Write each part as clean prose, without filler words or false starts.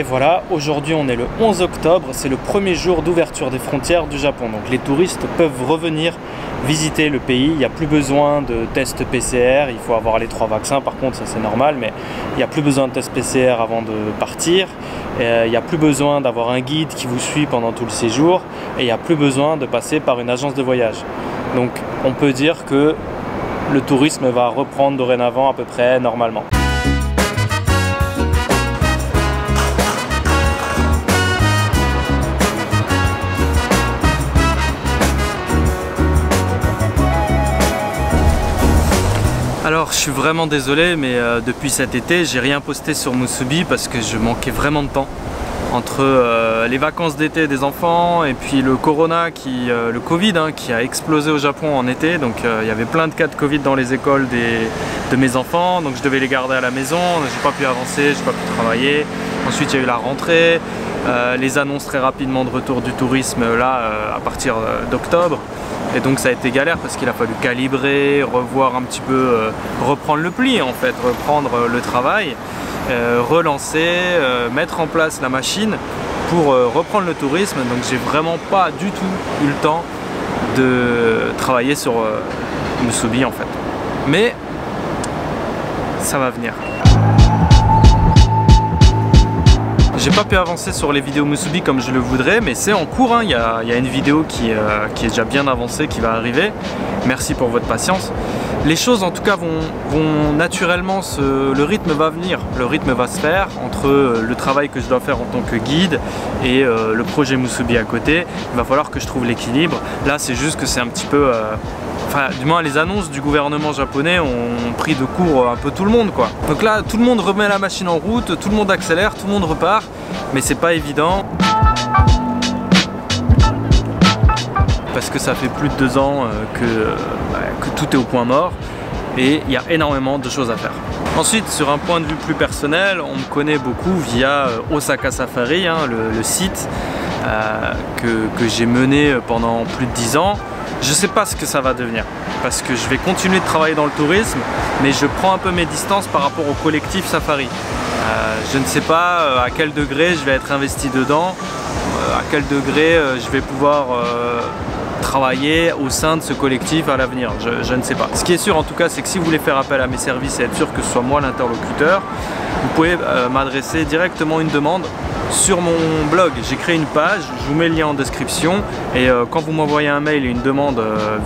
Et voilà, aujourd'hui on est le 11 octobre, c'est le premier jour d'ouverture des frontières du Japon. Donc les touristes peuvent revenir visiter le pays, il n'y a plus besoin de tests PCR, il faut avoir les 3 vaccins par contre, ça c'est normal, mais il n'y a plus besoin de tests PCR avant de partir. Il n'y a plus besoin d'avoir un guide qui vous suit pendant tout le séjour et il n'y a plus besoin de passer par une agence de voyage. Donc on peut dire que le tourisme va reprendre dorénavant à peu près normalement. Alors je suis vraiment désolé mais depuis cet été j'ai rien posté sur Musubi parce que je manquais vraiment de temps entre les vacances d'été des enfants et puis le le Covid qui a explosé au Japon en été. Donc il y avait plein de cas de Covid dans les écoles de mes enfants, donc je devais les garder à la maison, j'ai pas pu avancer, j'ai pas pu travailler. Ensuite il y a eu la rentrée, les annonces très rapidement de retour du tourisme là à partir d'octobre. Et donc ça a été galère parce qu'il a fallu calibrer, revoir un petit peu, reprendre le pli en fait, reprendre le travail, relancer, mettre en place la machine pour reprendre le tourisme. Donc j'ai vraiment pas du tout eu le temps de travailler sur Musubi en fait. Mais ça va venir. J'ai pas pu avancer sur les vidéos Musubi comme je le voudrais, mais c'est en cours, il y a une vidéo qui est déjà bien avancée, qui va arriver. Merci pour votre patience. Les choses en tout cas vont naturellement, le rythme va venir, le rythme va se faire entre le travail que je dois faire en tant que guide et le projet Musubi à côté. Il va falloir que je trouve l'équilibre. Là c'est juste que c'est un petit peu... Enfin, du moins les annonces du gouvernement japonais ont pris de court un peu tout le monde quoi. Donc là tout le monde remet la machine en route, tout le monde accélère, tout le monde repart, mais c'est pas évident. Parce que ça fait plus de 2 ans que tout est au point mort et il y a énormément de choses à faire. Ensuite, sur un point de vue plus personnel, on me connaît beaucoup via Osaka Safari, le site que j'ai mené pendant plus de 10 ans. Je ne sais pas ce que ça va devenir parce que je vais continuer de travailler dans le tourisme, mais je prends un peu mes distances par rapport au collectif Safari. Je ne sais pas à quel degré je vais être investi dedans, à quel degré je vais pouvoir travailler au sein de ce collectif à l'avenir, je ne sais pas. Ce qui est sûr en tout cas, c'est que si vous voulez faire appel à mes services et être sûr que ce soit moi l'interlocuteur, vous pouvez m'adresser directement une demande sur mon blog. J'ai créé une page, je vous mets le lien en description et quand vous m'envoyez un mail et une demande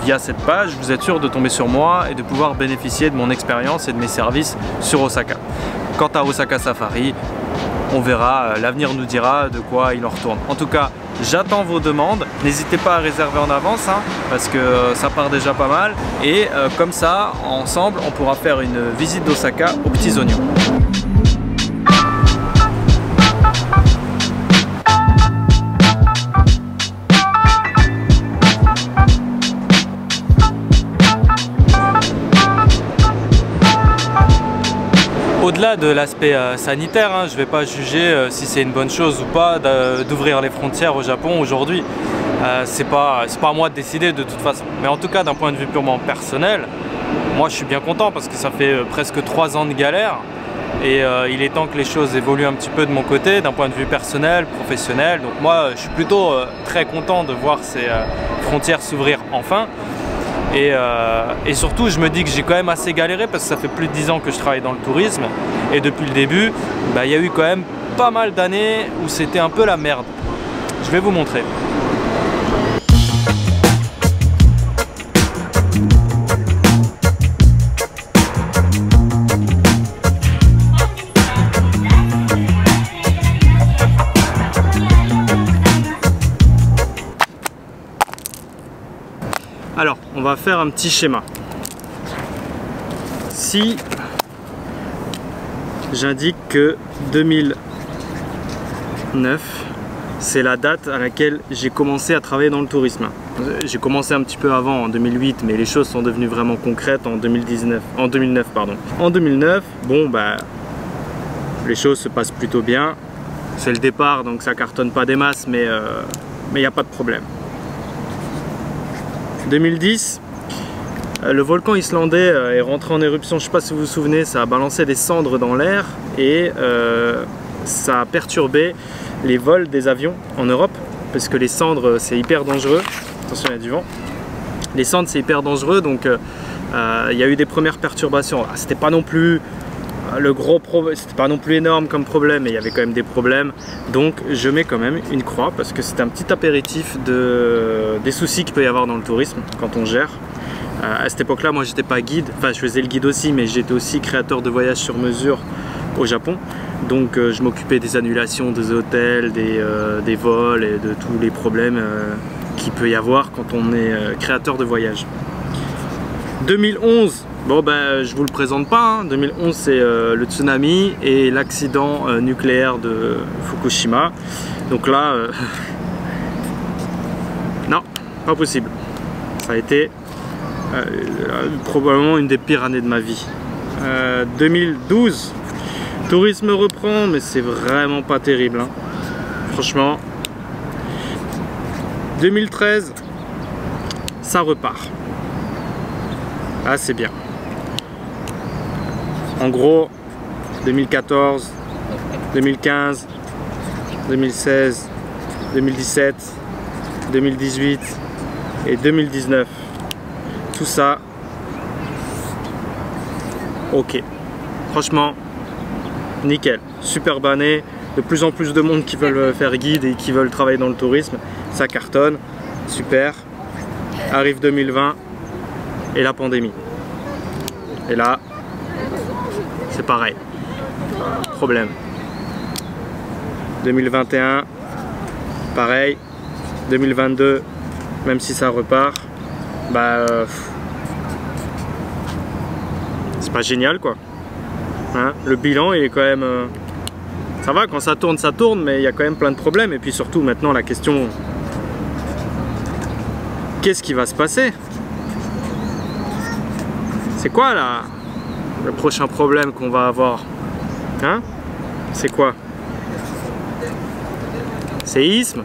via cette page, vous êtes sûr de tomber sur moi et de pouvoir bénéficier de mon expérience et de mes services sur Osaka. Quant à Osaka Safari, on verra, l'avenir nous dira de quoi il en retourne. En tout cas, j'attends vos demandes, n'hésitez pas à réserver en avance parce que ça part déjà pas mal et comme ça, ensemble, on pourra faire une visite d'Osaka aux petits oignons. Au-delà de l'aspect sanitaire, je ne vais pas juger si c'est une bonne chose ou pas d'ouvrir les frontières au Japon aujourd'hui. C'est pas à moi de décider de toute façon. Mais en tout cas, d'un point de vue purement personnel, moi je suis bien content parce que ça fait presque 3 ans de galère. Et il est temps que les choses évoluent un petit peu de mon côté, d'un point de vue personnel, professionnel. Donc moi, je suis plutôt très content de voir ces frontières s'ouvrir enfin. Et surtout je me dis que j'ai quand même assez galéré parce que ça fait plus de 10 ans que je travaille dans le tourisme et depuis le début il y a eu quand même pas mal d'années où c'était un peu la merde. Je vais vous montrer. Alors, on va faire un petit schéma. Si j'indique que 2009, c'est la date à laquelle j'ai commencé à travailler dans le tourisme. J'ai commencé un petit peu avant, en 2008, mais les choses sont devenues vraiment concrètes en 2009. En 2009, bon, les choses se passent plutôt bien. C'est le départ, donc ça cartonne pas des masses, mais il n'y a pas de problème. 2010, le volcan islandais est rentré en éruption, je ne sais pas si vous vous souvenez, ça a balancé des cendres dans l'air et ça a perturbé les vols des avions en Europe, parce que les cendres c'est hyper dangereux. Attention, il y a du vent. Les cendres c'est hyper dangereux, donc il y a eu des premières perturbations. C'était pas non plus le gros problème, c'était pas non plus énorme comme problème, mais il y avait quand même des problèmes. Donc je mets quand même une croix parce que c'est un petit apéritif des soucis qu'il peut y avoir dans le tourisme quand on gère. À cette époque-là, moi j'étais pas guide, enfin je faisais le guide aussi, mais j'étais aussi créateur de voyages sur mesure au Japon. Donc je m'occupais des annulations des hôtels, des vols et de tous les problèmes qu'il peut y avoir quand on est créateur de voyages. 2011, bon ben je vous le présente pas, hein. 2011 c'est le tsunami et l'accident nucléaire de Fukushima. Donc là, non, pas possible. Ça a été probablement une des pires années de ma vie. 2012, tourisme reprend, mais c'est vraiment pas terrible, hein. Franchement. 2013, ça repart. Ah, c'est bien. En gros, 2014, 2015, 2016, 2017, 2018 et 2019. Tout ça, ok. Franchement, nickel. Superbe année. De plus en plus de monde qui veulent faire guide et qui veulent travailler dans le tourisme. Ça cartonne. Super. Arrive 2020 et la pandémie. Et là, c'est pareil. Problème. 2021, pareil. 2022, même si ça repart, bah c'est pas génial quoi. Hein, le bilan il est quand même ça va, quand ça tourne, mais il y a quand même plein de problèmes. Et puis surtout maintenant la question, qu'est-ce qui va se passer? C'est quoi là le prochain problème qu'on va avoir? Hein? C'est quoi? Séisme?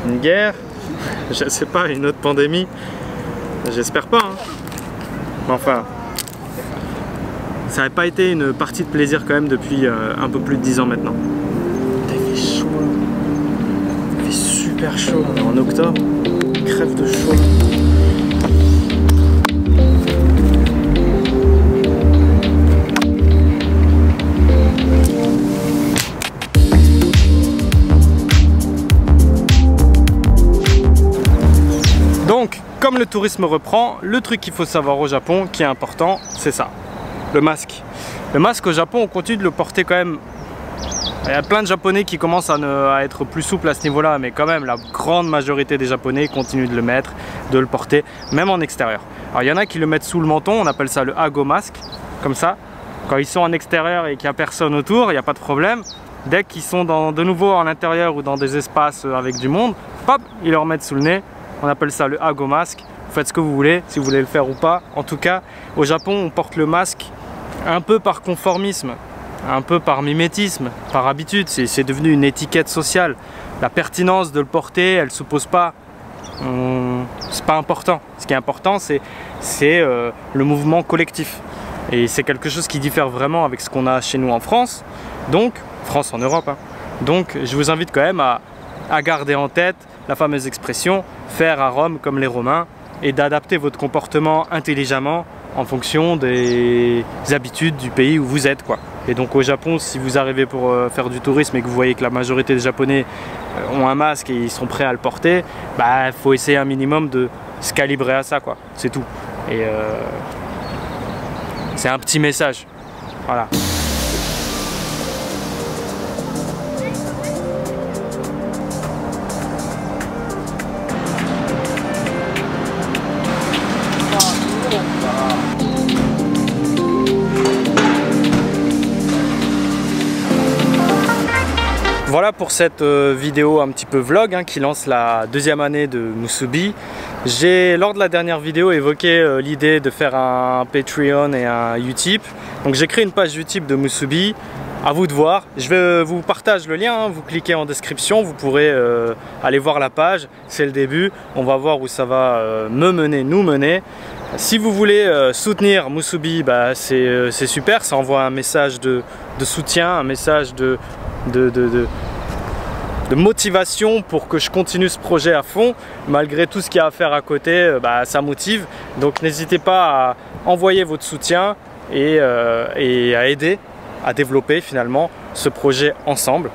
Une guerre? Je sais pas, une autre pandémie? J'espère pas, hein. Mais enfin, ça n'a pas été une partie de plaisir quand même depuis un peu plus de 10 ans maintenant. Il fait chaud. Il fait super chaud. On est en octobre. Crève de chaud. Donc, comme le tourisme reprend, le truc qu'il faut savoir au Japon, qui est important, c'est ça. Le masque. Le masque au Japon, on continue de le porter quand même. Il y a plein de Japonais qui commencent à être plus souples à ce niveau-là, mais quand même la grande majorité des Japonais continuent de le mettre, de le porter, même en extérieur. Alors il y en a qui le mettent sous le menton, on appelle ça le hago mask, comme ça. Quand ils sont en extérieur et qu'il n'y a personne autour, il n'y a pas de problème. Dès qu'ils sont de nouveau en intérieur ou dans des espaces avec du monde, hop, ils le remettent sous le nez. On appelle ça le hago mask. Vous faites ce que vous voulez, si vous voulez le faire ou pas. En tout cas, au Japon, on porte le masque un peu par conformisme, un peu par mimétisme, par habitude. C'est devenu une étiquette sociale. La pertinence de le porter, elle ne se pose pas. C'est pas important. Ce qui est important, c'est le mouvement collectif. Et c'est quelque chose qui diffère vraiment avec ce qu'on a chez nous en France. Donc, France en Europe. Hein. Donc, je vous invite quand même à garder en tête la fameuse expression « faire à Rome comme les Romains » et d'adapter votre comportement intelligemment en fonction des habitudes du pays où vous êtes, quoi. Et donc au Japon, si vous arrivez pour faire du tourisme et que vous voyez que la majorité des Japonais ont un masque et ils sont prêts à le porter, bah faut essayer un minimum de se calibrer à ça, quoi. C'est tout. Et c'est un petit message. Voilà. Voilà pour cette vidéo un petit peu vlog hein, qui lance la deuxième année de Musubi. J'ai lors de la dernière vidéo évoqué l'idée de faire un Patreon et un Utip. Donc j'ai créé une page Utip de Musubi. À vous de voir. Je vous partage le lien, hein. Vous cliquez en description, vous pourrez aller voir la page. C'est le début. On va voir où ça va nous mener. Si vous voulez soutenir Musubi, bah, c'est super. Ça envoie un message de soutien, un message de motivation pour que je continue ce projet à fond. Malgré tout ce qu'il y a à faire à côté, ça motive. Donc n'hésitez pas à envoyer votre soutien et à aider à développer finalement ce projet ensemble.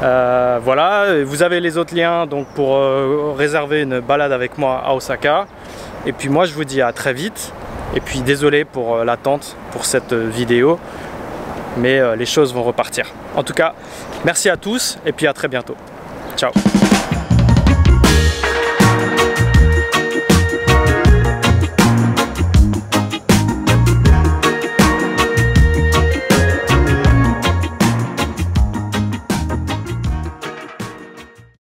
Voilà, vous avez les autres liens donc pour réserver une balade avec moi à Osaka. Et puis moi je vous dis à très vite. Et puis désolé pour l'attente pour cette vidéo, mais les choses vont repartir. En tout cas, merci à tous et puis à très bientôt. Ciao.